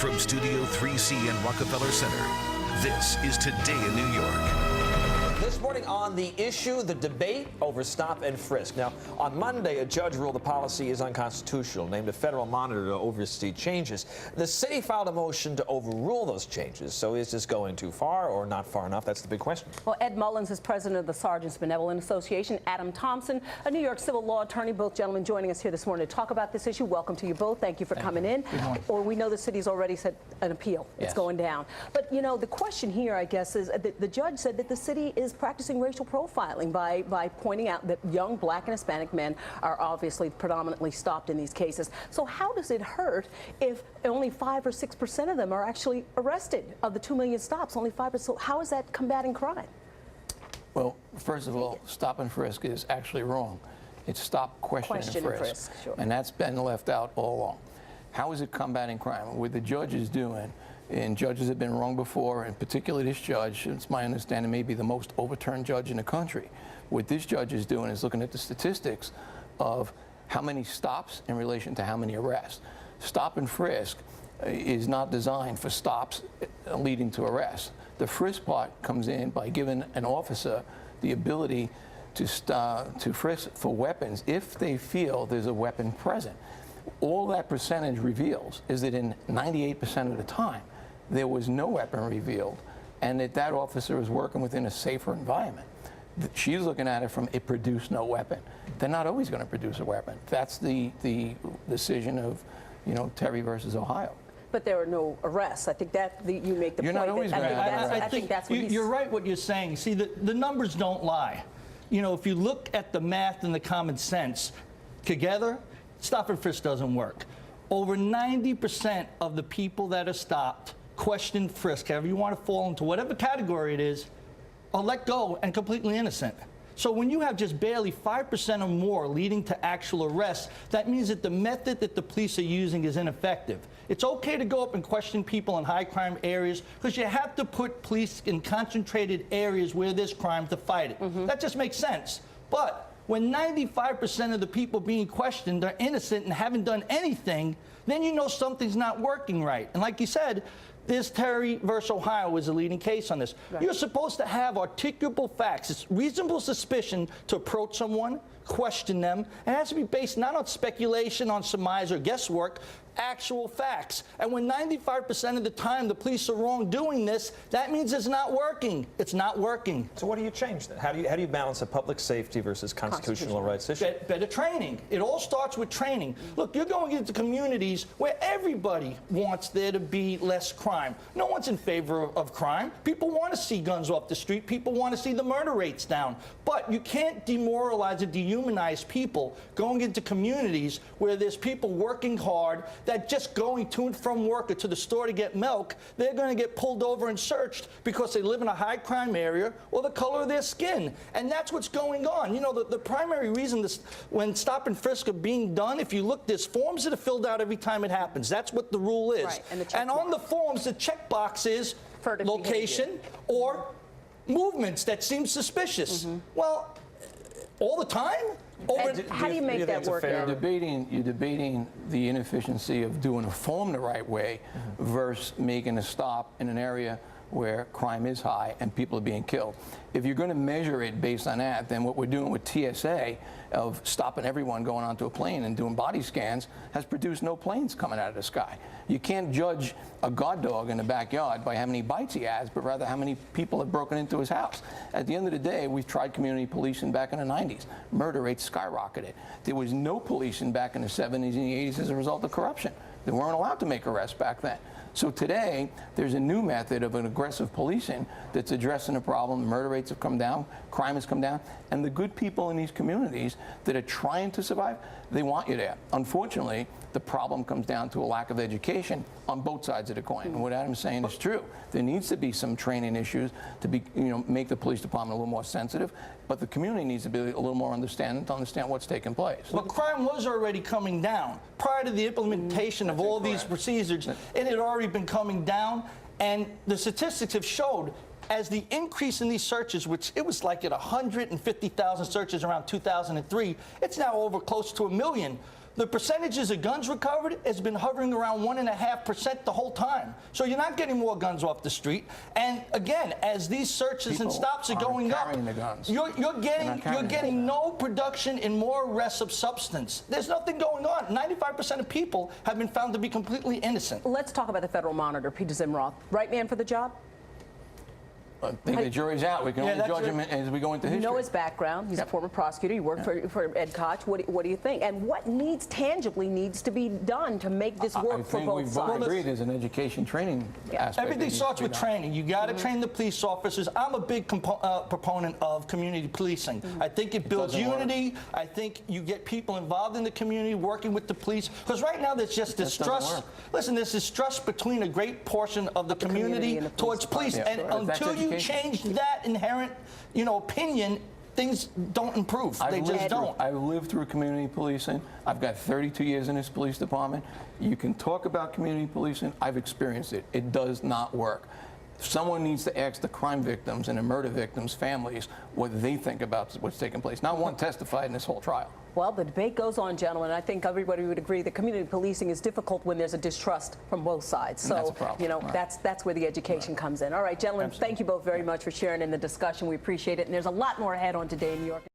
From Studio 3C in Rockefeller Center, this is Today in New York. This morning on the issue, the debate over stop and frisk. Now, on Monday, a judge ruled the policy is unconstitutional, named a federal monitor to oversee changes. The city filed a motion to overrule those changes. So is this going too far or not far enough? That's the big question. Well, Ed Mullins is president of the Sergeants Benevolent Association. Adam Thompson, a New York civil law attorney. Both gentlemen joining us here this morning to talk about this issue. Welcome to you both. Thank you for coming in. Good morning. Or we know the city's already set an appeal. Yes. It's going down. But, you know, the question here, I guess, is that the judge said that the city is practicing racial profiling by pointing out that young black and Hispanic men are obviously predominantly stopped in these cases. So how does it hurt if only 5 or 6% of them are actually arrested? Of the 2 million stops, only 5%. So how is that combating crime? Well, first of all, stop and frisk is actually wrong. It's stop, question and frisk. Sure. And that's been left out all along. How is it combating crime? What the judge is doing, and judges have been wrong before, and particularly this judge, it's my understanding, may be the most overturned judge in the country. What this judge is doing is looking at the statistics of how many stops in relation to how many arrests. Stop and frisk is not designed for stops leading to arrests. The frisk part comes in by giving an officer the ability to frisk for weapons if they feel there's a weapon present. All that percentage reveals is that in 98% of the time, there was no weapon revealed, and that officer is working within a safer environment. She's looking at it from it produced no weapon. They're not always going to produce a weapon. That's the decision of, you know, Terry versus Ohio. But there are no arrests. I think that you make the You're point. not always going to have I think that's what you're right what you're saying. See, the numbers don't lie. You know, if you look at the math and the common sense together, stop and frisk doesn't work. Over 90% of the people that are stopped, questioned, frisked, however you want to fall into whatever category it is, are let go and completely innocent. So when you have just barely 5% or more leading to actual arrests, that means that the method that the police are using is ineffective. It's okay to go up and question people in high crime areas because you have to put police in concentrated areas where there's crime to fight it. That just makes sense. But when 95% of the people being questioned are innocent and haven't done anything, then you know something's not working right. And like you said, this Terry versus Ohio is a leading case on this. Right. You're supposed to have articulable facts. It's reasonable suspicion to approach someone, question them. It has to be based not on speculation, on surmise or guesswork, actual facts. And when 95% of the time the police are wrong doing this, that means it's not working. It's not working. So what do you change then? How do you balance a public safety versus constitutional rights issue? Better training. It all starts with training. Look, you're going into communities where everybody wants there to be less crime. No one's in favor of crime. People want to see guns off the street. People want to see the murder rates down. But you can't demoralize and dehumanize people going into communities where there's people working hard that just going to and from work or to the store to get milk, they're going to get pulled over and searched because they live in a high crime area or the color of their skin. And that's what's going on. You know, the primary reason this, when stop and frisk are being done, if you look, there's forms that are filled out every time it happens. That's what the rule is. Right, and on the forms, the checkbox is location or movements that seem suspicious. Well, all the time? How do you make that work? You're debating the inefficiency of doing a form the right way versus making a stop in an area where crime is high and people are being killed. If you're going to measure it based on that, then what we're doing with TSA of stopping everyone going onto a plane and doing body scans has produced no planes coming out of the sky. You can't judge a guard dog in the backyard by how many bites he has, but rather how many people have broken into his house. At the end of the day, we've tried community policing back in the 90s. Murder rates skyrocketed. There was no policing back in the 70s and the 80s as a result of corruption. They weren't allowed to make arrests back then. So today, there's a new method of an aggressive policing that's addressing the problem. The murder rates have come down, crime has come down, and the good people in these communities that are trying to survive, they want you there. Unfortunately, the problem comes down to a lack of education on both sides of the coin. And what Adam's saying is true. There needs to be some training issues to be, make the police department a little more sensitive, but the community needs to be a little more understanding to understand what's taking place. But crime was already coming down. Prior to the implementation of all these procedures, it had already been coming down, and the statistics have showed as the increase in these searches, which it was like at 150,000 searches around 2003, it's now over close to 1 million. the percentages of guns recovered has been hovering around 1.5% the whole time. So you're not getting more guns off the street. And again, as these searches and stops are going up, you're getting no production in more arrests of substance. There's nothing going on. 95% of people have been found to be completely innocent. Let's talk about the federal monitor, Peter Zimroth. Right man for the job? I think the jury's out. We can only judge him as we go into history. You know his background. He's a former prosecutor. He worked for Ed Koch. What do you think? And what tangibly needs to be done to make this work for both sides? I think we've agreed there's an education training aspect. Everything starts with training. You got to train the police officers. I'm a big proponent of community policing. I think it builds unity. I think you get people involved in the community working with the police. Because right now there's just distrust. Listen, there's distrust between a great portion of the community towards police. And until you change that inherent, opinion, things don't improve. They just don't. I've lived through community policing. I've got 32 years in this police department. You can talk about community policing. I've experienced it. It does not work. Someone needs to ask the crime victims and the murder victims' families what they think about what's taking place. Not one testified in this whole trial. Well, the debate goes on, gentlemen. I think everybody would agree that community policing is difficult when there's a distrust from both sides. So, that's a problem. That's where the education comes in. All right, gentlemen, thank you both very much for sharing in the discussion. We appreciate it. And there's a lot more ahead on Today in New York.